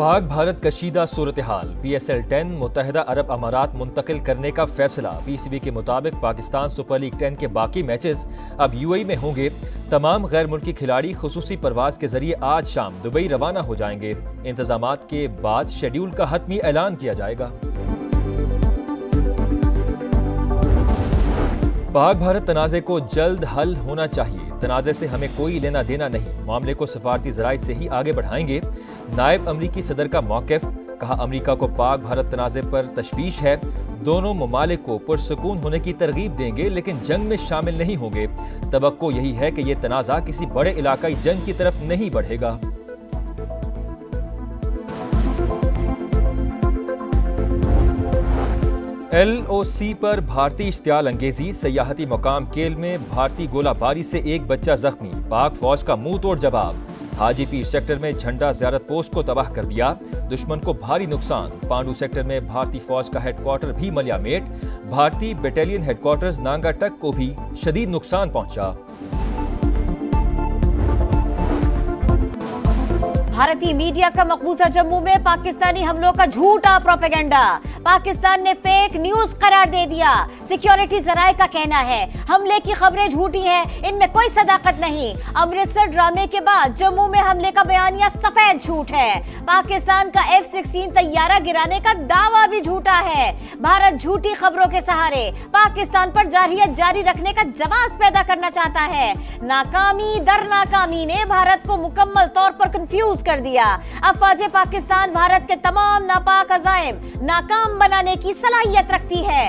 पाक भारत कशीदा सूरत हाल, PSL-10 मुत्तहिदा अरब अमारात मुंतकिल करने का फैसला। PCB के मुताबिक पाकिस्तान सुपर लीग 10 के बाकी मैचेस अब UAE में होंगे। तमाम गैर मुल्की खिलाड़ी खुसूसी परवाज के जरिए आज शाम दुबई रवाना हो जाएंगे। इंतजामात के बाद शेड्यूल का हतमी ऐलान किया जाएगा। पाक भारत तनाज़े को जल्द हल होना चाहिए। तनाज़े से हमें कोई लेना देना नहीं, मामले को सफारती ज़राए से ही आगे बढ़ाएंगे। नायब अमरीकी सदर का मौक़िफ़, कहा अमरीका को पाक भारत तनाज़े पर तशवीश है। दोनों ममालिक को पुरसुकून होने की तरगीब देंगे लेकिन जंग में शामिल नहीं होंगे। तवक्को यही है कि यह तनाज़ा किसी बड़े इलाकाई जंग की तरफ नहीं बढ़ेगा। LOC पर भारतीय इश्तियाल अंगेजी, सयाहती मुकाम केल में भारतीय गोलाबारी से एक बच्चा जख्मी। पाक फौज का मुंह तोड़ जवाब। हाजीपीर सेक्टर में झंडा ज़ियारत पोस्ट को तबाह कर दिया, दुश्मन को भारी नुकसान। पांडू सेक्टर में भारतीय फौज का हेडक्वार्टर भी मलियामेट। भारतीय बटालियन हेडक्वार्टर्स नांगाटक को भी शदीद नुकसान पहुंचा। भारतीय मीडिया का मकबूजा जम्मू में पाकिस्तानी हमलों का झूठा प्रोपेगेंडा पाकिस्तान ने फेक न्यूज करार दे दिया। सिक्योरिटी जराये का कहना है हमले की खबरें झूठी हैं, इनमें कोई सदाकत नहीं। अमृतसर ड्रामे के बाद जम्मू में हमले का बयानिया सफेद झूठ है। पाकिस्तान का F-16 तैयारा गिराने का दावा भी झूठा है। भारत झूठी खबरों के सहारे पाकिस्तान पर जारहियत जारी रखने का जवाब पैदा करना चाहता है। नाकामी दर नाकामी ने भारत को मुकम्मल तौर पर कंफ्यूज कर दिया। अफवाज पाकिस्तान भारत के तमाम नापाक अज़ाइम नाकाम बनाने की सलाहियत रखती है।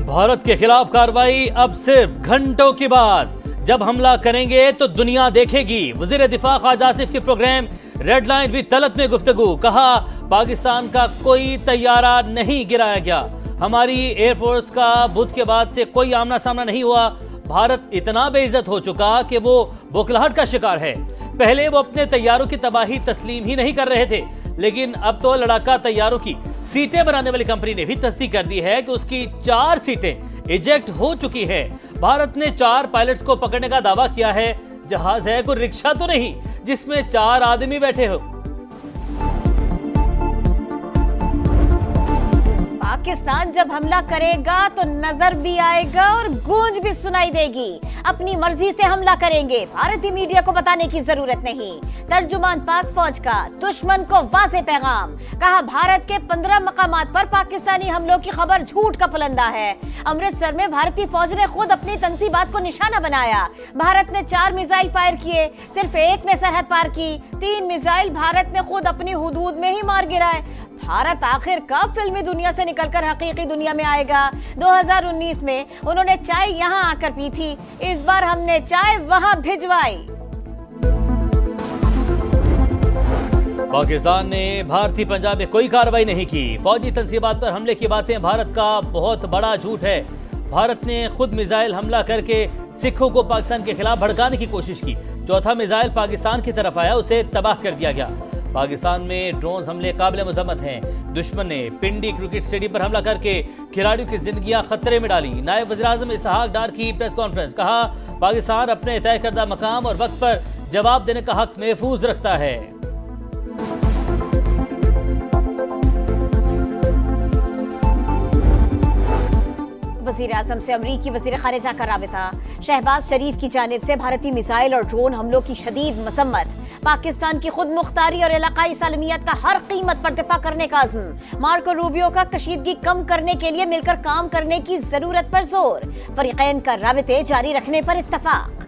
भारत के खिलाफ कार्रवाई अब सिर्फ घंटों के बाद। जब हमला करेंगे तो दुनिया देखेगी। वजीर दिफा ख्वाजा आसिफ के प्रोग्राम रेड लाइन भी तलत में गुफ्तगू, कहा पाकिस्तान का कोई तैयारा नहीं गिराया गया। हमारी एयरफोर्स का बुध के बाद से कोई आमना सामना नहीं हुआ। भारत इतना बेइज्जत हो चुका कि वो बौखलाहट का शिकार है। पहले वो अपने तैयारों की तबाही तस्लीम ही नहीं कर रहे थे, लेकिन अब तो लड़ाका तैयारों की सीटें बनाने वाली कंपनी ने भी तस्दीक कर दी है कि उसकी 4 सीटें इजेक्ट हो चुकी है। भारत ने 4 पायलट्स को पकड़ने का दावा किया है। जहाज है कोई रिक्शा तो नहीं जिसमें 4 आदमी बैठे हो। पाकिस्तान जब हमला करेगा तो नजर भी आएगा और गूंज भी सुनाई देगी। अपनी मर्जी से हमला करेंगे, भारतीय मीडिया को बताने की जरूरत नहीं। तर्जुमान पाक फौज का दुश्मन को वाज़े पैगाम, कहा भारत के 15 मकामात पर पाकिस्तानी हमलों की खबर झूठ का पुलंदा है। अमृतसर में भारतीय फौज ने खुद अपनी तंसीबात को निशाना बनाया। भारत ने 4 मिसाइल फायर किए, सिर्फ एक ने सरहद पार की। 3 मिसाइल भारत ने खुद अपनी हुदूद में ही मार गिराए। भारत आखिर कब फिल्मी दुनिया से निकलकर हकीकी दुनिया में आएगा? 2019 में उन्होंने चाय यहां आकर पी थी, इस बार हमने चाय वहां भिजवाई। पाकिस्तान ने भारतीय पंजाब में कोई कार्रवाई नहीं की। फौजी तंसीबात पर हमले की बातें भारत का बहुत बड़ा झूठ है। भारत ने खुद मिसाइल हमला करके सिखों को पाकिस्तान के खिलाफ भड़काने की कोशिश की। चौथा मिसाइल पाकिस्तान की तरफ आया, उसे तबाह कर दिया गया। पाकिस्तान में ड्रोन हमले काबिल मजम्मत हैं। दुश्मन ने पिंडी क्रिकेट स्टेडियम पर हमला करके खिलाड़ियों की जिंदगियां खतरे में डाली। नायब वज़ीर-ए-आज़म इसहाक डार की प्रेस कॉन्फ्रेंस, कहा पाकिस्तान अपने तय करदा मकाम और वक्त पर जवाब देने का हक महफूज रखता है। वज़ीर-ए-आज़म से अमरीकी वज़ीर ख़ारिजा का राबिता। शहबाज शरीफ की जानिब से भारतीय मिसाइल और ड्रोन हमलों की शदीद मसम्मत। पाकिस्तान की खुद मुख्तारी और इलाकाई सालमियत का हर कीमत पर दिफा करने का अज़्म। मार्को रूबियो का कशीदगी कम करने के लिए मिलकर काम करने की जरूरत पर जोर। फरीक़ैन का राबिते जारी रखने पर इत्तफाक।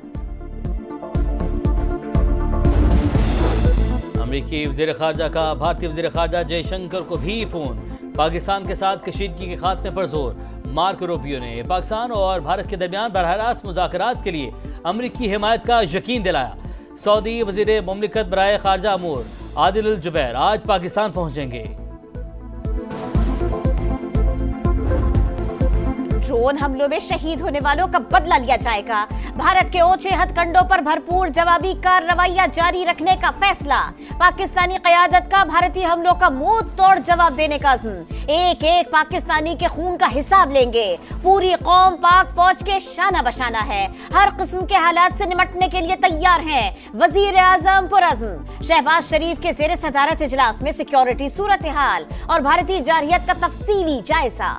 अमरीकी वज़ीर ख़ारिजा का भारतीय वज़ीर ख़ारिजा जयशंकर को भी फोन। पाकिस्तान के साथ कशीदगी के खात्मे पर जोर। मार्को रूबियो ने पाकिस्तान और भारत के दरमियान बरह रास्त मुज़ाकरात के लिए अमरीकी हिमायत का यकीन दिलाया। सऊदी वज़ीर मुमलिकत बराए खारजा अमूर आदिल अल जुबैर आज पाकिस्तान पहुंचेंगे। ड्रोन हमलों में शहीद होने वालों का बदला लिया जाएगा। भारत के ओछे हथकंडों पर भरपूर जवाबी कार्रवाइयां जारी रखने का फैसला। पाकिस्तानी क़यादत का भारतीय हमलों का मुंह तोड़ जवाब देने का अज़्म। एक एक पाकिस्तानी के खून का हिसाब लेंगे। पूरी कौम पाक फौज के शाना बशाना है, हर किस्म के हालात से निपटने के लिए तैयार हैं। वजीर आजम पुरअज़्म। शहबाज शरीफ के ज़ेर सदारत इजलास में सिक्योरिटी सूरत हाल और भारतीय जारहियत का तफसीली जायजा।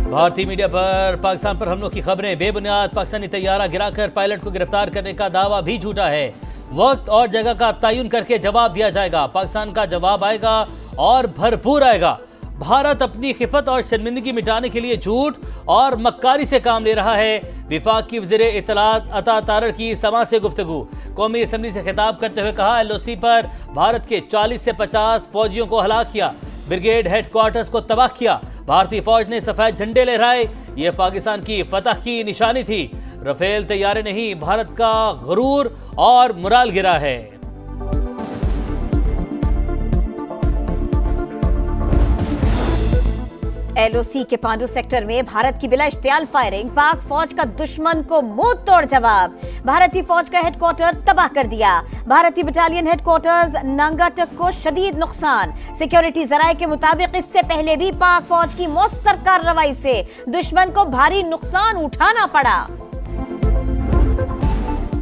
भारतीय मीडिया पर पाकिस्तान पर हमलों की खबरें बेबुनियाद। पाकिस्तानी तैयारा गिराकर पायलट को गिरफ्तार करने का दावा भी झूठा है। वक्त और जगह का तयन करके जवाब दिया जाएगा। पाकिस्तान का जवाब आएगा और भरपूर आएगा। भारत अपनी खिफत और शर्मिंदगी मिटाने के लिए झूठ और मक्कारी से काम ले रहा है। विफाक की वज़ीर इत्तलात अता तारर की समा से गुफ्तगू। कौमी असम्बली से खिताब करते हुए कहा, LOC पर भारत के 40 से 50 फौजियों को हलाक किया, ब्रिगेड हेडक्वार्टर्स को तबाह किया। भारतीय फौज ने सफेद झंडे लहराए, यह पाकिस्तान की फतह की निशानी थी। रफेल तैयारे नहीं, भारत का गुरूर और मुराल गिरा है। LOC के पांडु सेक्टर में भारत की बिला इश्तियाल फायरिंग, पाक फौज का दुश्मन को मुंह तोड़ जवाब। भारतीय फौज का हेडक्वार्टर तबाह कर दिया। भारतीय बटालियन हेडक्वार्टर्स नांगाटक को शदीद नुकसान। सिक्योरिटी जराये के मुताबिक इससे पहले भी पाक फौज की मौसर कार्रवाई से दुश्मन को भारी नुकसान उठाना पड़ा।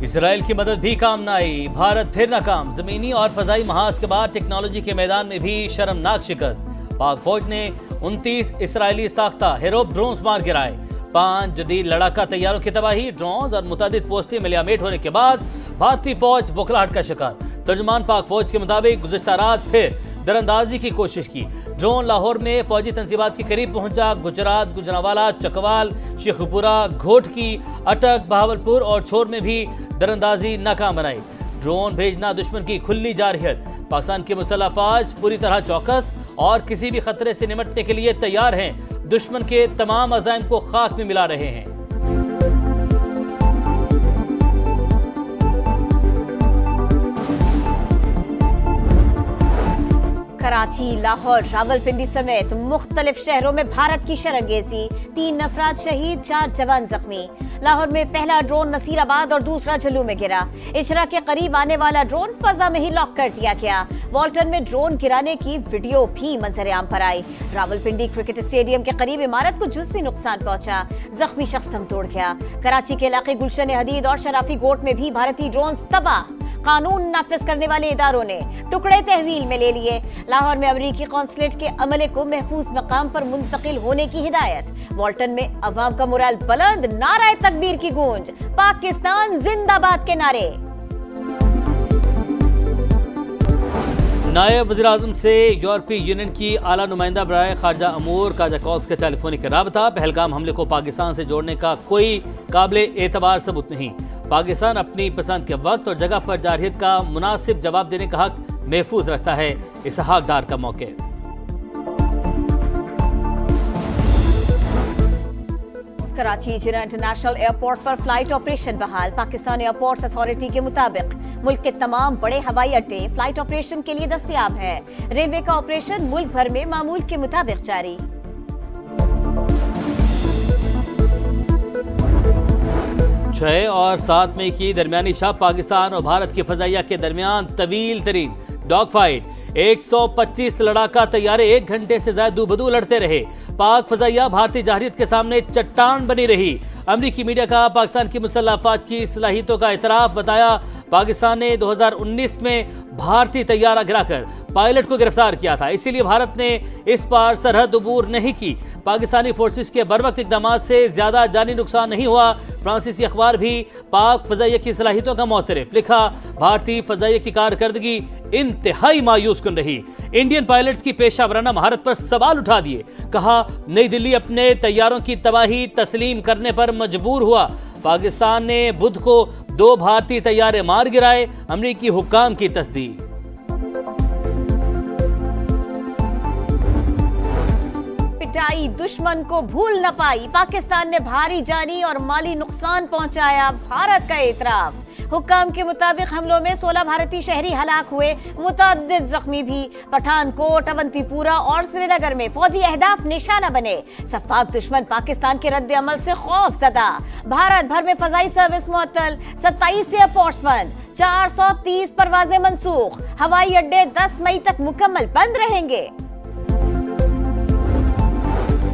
इसराइल की मदद भी काम न आई, भारत फिर नाकाम। जमीनी और फजाई महाज के बाद टेक्नोलॉजी के मैदान में भी शर्मनाक शिकस्त। पाक फौज ने 29 इसराइली साख्ता हेरोप ड्रोन्स मार गिराए। 5 जदीद लड़ाका तैयारों की तबाही। ड्रोन्स और मुतादिद पोस्टें मिलियामेट होने के बाद भारतीय फौज बौखलाहट का शिकार। तर्जुमान पाक फौज के मुताबिक गुज़िश्ता रात फिर दरअंदाजी की कोशिश की। ड्रोन लाहौर में फौजी तंसीबात के करीब पहुंचा। गुजरात, गुजरांवाला, चकवाल, शेखपुरा, घोटकी, अटक, बहावलपुर और छोर में भी दरअंदाजी नाकाम बनाई। ड्रोन भेजना दुश्मन की खुली जारहियत। पाकिस्तान की मुसल्लह फौज पूरी तरह चौकस और किसी भी खतरे से निपटने के लिए तैयार हैं। दुश्मन के तमाम अज़ाइम को खाक में मिला रहे हैं। कराची, लाहौर, रावलपिंडी समेत मुख्तलिफ शहरों में भारत की शरंगेजी। 3 अफराद शहीद, 4 जवान जख्मी। लाहौर में पहला ड्रोन नसीराबाद और दूसरा झल्लू में गिरा। इचरा के करीब आने वाला ड्रोन फजा में ही लॉक कर दिया गया। वॉल्टन में ड्रोन गिराने की वीडियो भी मंजर आम पर आई। रावलपिंडी क्रिकेट स्टेडियम के करीब इमारत को जुज़वी नुकसान पहुंचा। जख्मी शख्स दम तोड़ गया। कराची के इलाके गुलशन हदीद और शराफी गोट में भी भारतीय ड्रोन तबाह। कानून नाफिज करने वाले इदारों ने टुकड़े तहवील में ले लिए। लाहौर में अमरीकी कौंसलेट के अमले को महफूज मकाम पर मुंतकिल होने की हिदायत। वॉल्टन में अवाम का मुराल बुलंद, नाराए तकबीर की गूंज, पाकिस्तान जिंदाबाद के नारे। नायब वज़ीर आज़म से यूरोपीय यूनियन की आला नुमाइंदा बराए खारजा अमूर काजा कॉल्स के टेलीफोनिक राबता। पहलगाम हमले को पाकिस्तान से जोड़ने का कोई काबिल एतबार सबूत नहीं। पाकिस्तान अपनी पसंद के वक्त और जगह पर जारहियत का मुनासिब जवाब देने का हक महफूज रखता है। इसहाक डार का मौके। कराची जिना इंटरनेशनल एयरपोर्ट पर फ्लाइट ऑपरेशन बहाल। पाकिस्तान एयरपोर्ट्स अथॉरिटी के मुताबिक मुल्क के तमाम बड़े हवाई अड्डे फ्लाइट ऑपरेशन के लिए दस्तयाब है। रेलवे का ऑपरेशन मुल्क भर में मामूल के मुताबिक जारी। 6 और 7 मई की दरमियानी शब पाकिस्तान और भारत की फजाइया के दरमियान तवील तरीन डॉग फाइट। 125 लड़ाका तैयारे 1 घंटे से ज्यादा दूबदू लड़ते रहे। पाक फजाइया भारतीय जारहियत के सामने चट्टान बनी रही। अमरीकी मीडिया का पाकिस्तान की मुसल्लह अफवाज की सलाहियतों का इतराफ बताया। पाकिस्तान ने 2019 में भारतीय तैयारा गिराकर पायलट को गिरफ्तार किया था, इसीलिए भारत ने इस बार सरहद अबूर नहीं की। पाकिस्तानी फोर्सेस के बरवक्त इक़दामात से ज्यादा जानी नुकसान नहीं हुआ। फ्रांसीसी अखबार भी पाक फजाइया की सलाहियतों का मोतरफ लिखा। भारतीय फजाइया की कारकर्दगी इंतहाई मायूस कुन रही। इंडियन पायलट्स की पेशा वराना महारत पर सवाल उठा दिए। कहा, नई दिल्ली अपने तैयारों की तबाही तस्लीम करने पर मजबूर हुआ। पाकिस्तान ने बुध को 2 भारतीय तैयारे मार गिराए। अमरीकी हुक्काम की तस्दीक। पिटाई दुश्मन को भूल न पाई। पाकिस्तान ने भारी जानी और माली नुकसान पहुंचाया। भारत का एतराफ। हुक्काम के मुताबिक हमलों में 16 भारतीय शहरी हलाक हुए, मुतअद्दिद जख्मी भी। पठानकोट, अवंतीपुरा और श्रीनगर में फौजी अहदाफ निशाना बने। सफाक दुश्मन पाकिस्तान के रद्द अमल से खौफजदा। भारत भर में फजाई सर्विस मुअत्तल, 27 एयरपोर्ट्स बंद, 430 परवाजें मनसूख। हवाई अड्डे 10 मई तक मुकम्मल बंद रहेंगे।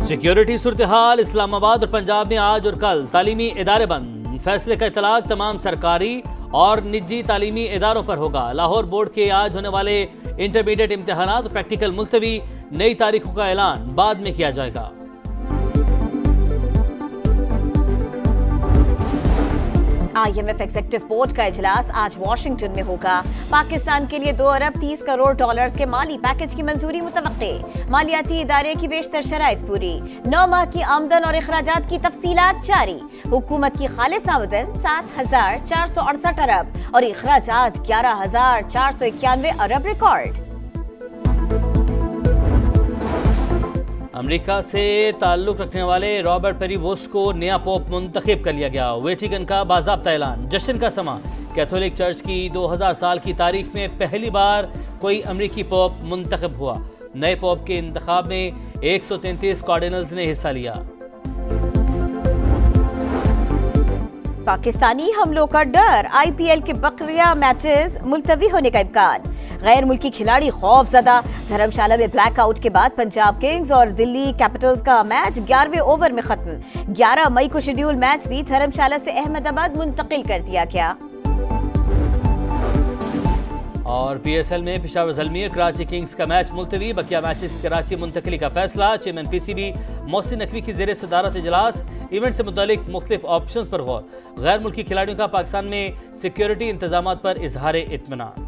सिक्योरिटी सूरत हाल, इस्लामाबाद और पंजाब में आज और कल तालीमी इदारे बंद। फैसले का इतलाक तमाम सरकारी और निजी तालीमी इदारों पर होगा। लाहौर बोर्ड के आज होने वाले इंटरमीडिएट इम्तिहानात और प्रैक्टिकल मुलतवी, नई तारीखों का ऐलान बाद में किया जाएगा। IMF एग्जीक्यूटिव बोर्ड का इजलास आज वाशिंगटन में होगा। पाकिस्तान के लिए 2 अरब 30 करोड़ डॉलर्स के माली पैकेज की मंजूरी मुतवक्के। मालियाती इदारे की बेशतर शराइत पूरी। 9 माह की आमदन और अखराजात की तफसीलात जारी। हुकूमत की खालिस आमदन 7,468 अरब और अखराजात 11,491 अरब रिकॉर्ड। अमेरिका से ताल्लुक रखने वाले रॉबर्ट पेरीवोस्ट को नया पोप मुंतखब कर लिया गया। वेटिकन का बाज़ाब्ता ऐलान। जश्न का समा। कैथोलिक चर्च की 2000 साल की तारीख में पहली बार कोई अमेरिकी पोप मुंतखब हुआ। नए पोप के इंतखाब में 133 कार्डिनल्स ने हिस्सा लिया। पाकिस्तानी हमलों का डर। IPL के बकरिया मैचेस मुलतवी होने का इम्कान। गैर मुल्की खिलाड़ी खौफजदा। धर्मशाला में ब्लैकआउट के बाद पंजाब किंग्स और दिल्ली कैपिटल्स का मैच 11वें ओवर में खत्म। 11 मई को शेड्यूल मैच भी धर्मशाला से अहमदाबाद मुंतकिल कर दिया गया। और PSL में पेशावर ज़ल्मीर कराची किंग्स का मैच मुलतवी। बकिया मैचेस की कराची मुंतकली का फैसला। चेयरमैन PCB मोहसिन नकवी की ज़ेर सदारत इजलास। इवेंट से मुतालिक मुख्तलिफ ऑप्शंस पर गौर। गैर मुल्की खिलाड़ियों का पाकिस्तान में सिक्योरिटी इंतजामात पर इजहार इत्मीनान।